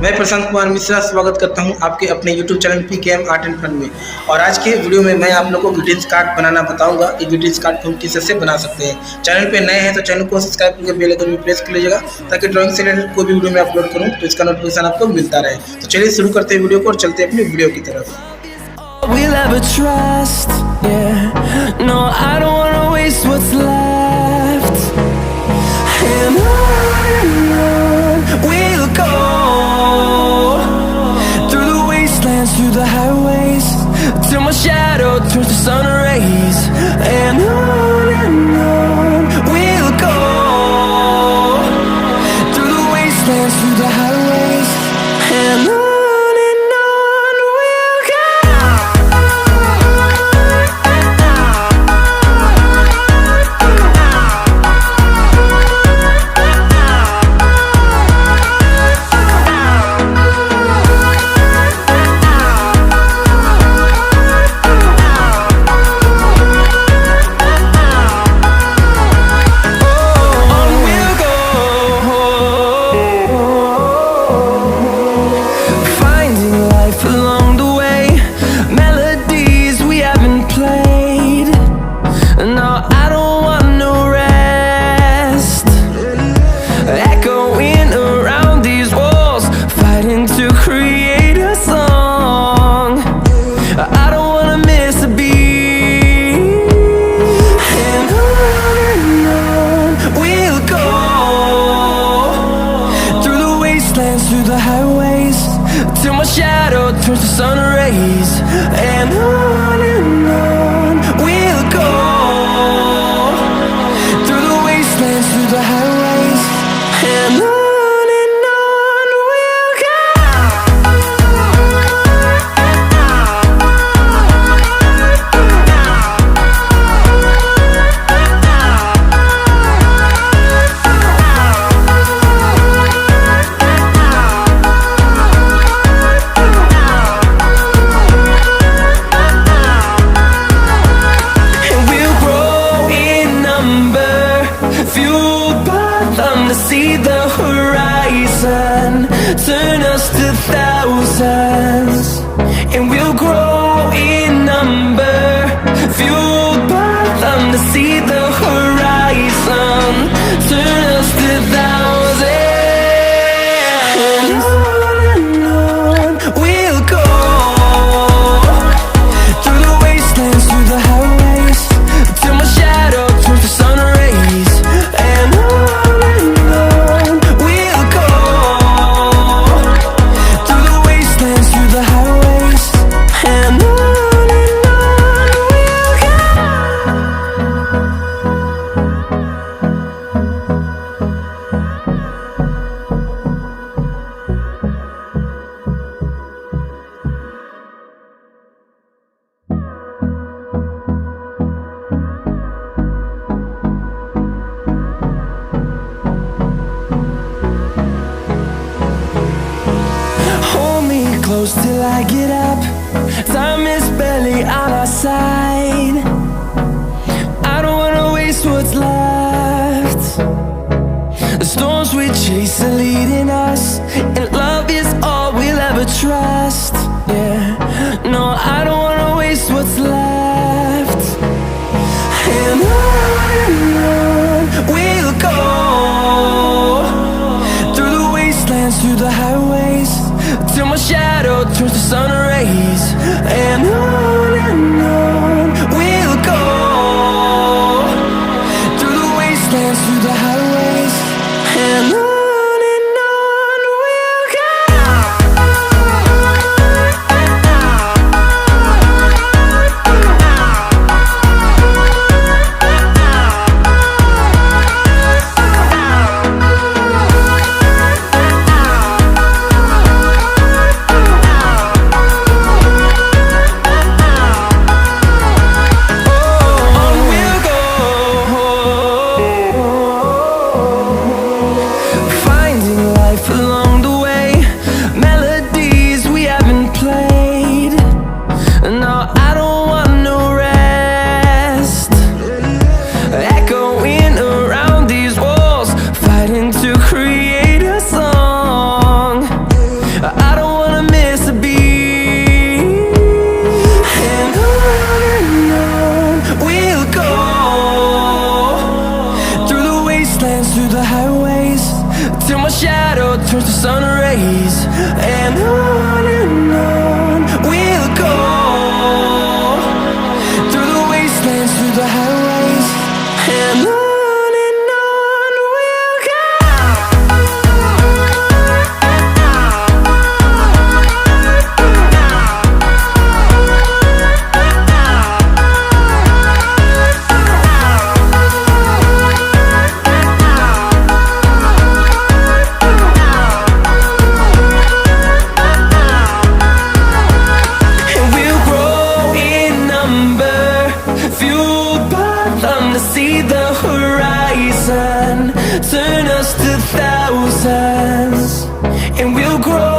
मैं प्रशांत कुमार मिश्रा स्वागत करता हूं आपके अपने YouTube channel PKM art and fun में। और आज के वीडियो में मैं आप लोगों को ग्रीटिंग्स कार्ड बनाना बताऊंगा। ये ग्रीटिंग्स कार्ड को हम किससे बना सकते हैं। चैनल पे नए हैं तो चैनल को सब्सक्राइब करके बेल आइकन में प्रेस कर लीजिएगा ताकि ड्राइंग से रिलेटेड कोई भी वीडियो मैं अपलोड करूँ तो इसका नोटिफिकेशन आपको मिलता रहे। तो चलिए शुरू करते हैं वीडियो को और चलते हैं अपनी वीडियो की तरफ। We'll ever trust, yeah. No, I don't wanna waste what's left. And on we'll go, through the wastelands, through the highways, till my shadow turns to sun rays. And on we'll go, through the wastelands, through the highways, and on. Through the highways, till my shadow turns to sun rays. And on we'll go, through the wastelands, through the highways, and on we'll go. See the horizon, turn us to thousands, and we'll grow in number, fueled by them to see the horizon, turn us to thousands, and on we'll go, through the wastelands, through the highways, till my shadow turns to sun rays, and on. Close till I get up, time is barely on our side. I don't wanna waste what's left. The storms we chase are leading us, and love is all we'll ever trust. Yeah, no, I don't wanna waste what's left. And on we'll go, through the wastelands, through the highways, till my shadow turns to sun rays. And on we'll go, through the wastelands, through the highways, and on. turns to sun rays, and on we'll go, through the wastelands, through the highways, and on we'll go. See the horizon turn us to thousands, and we'll grow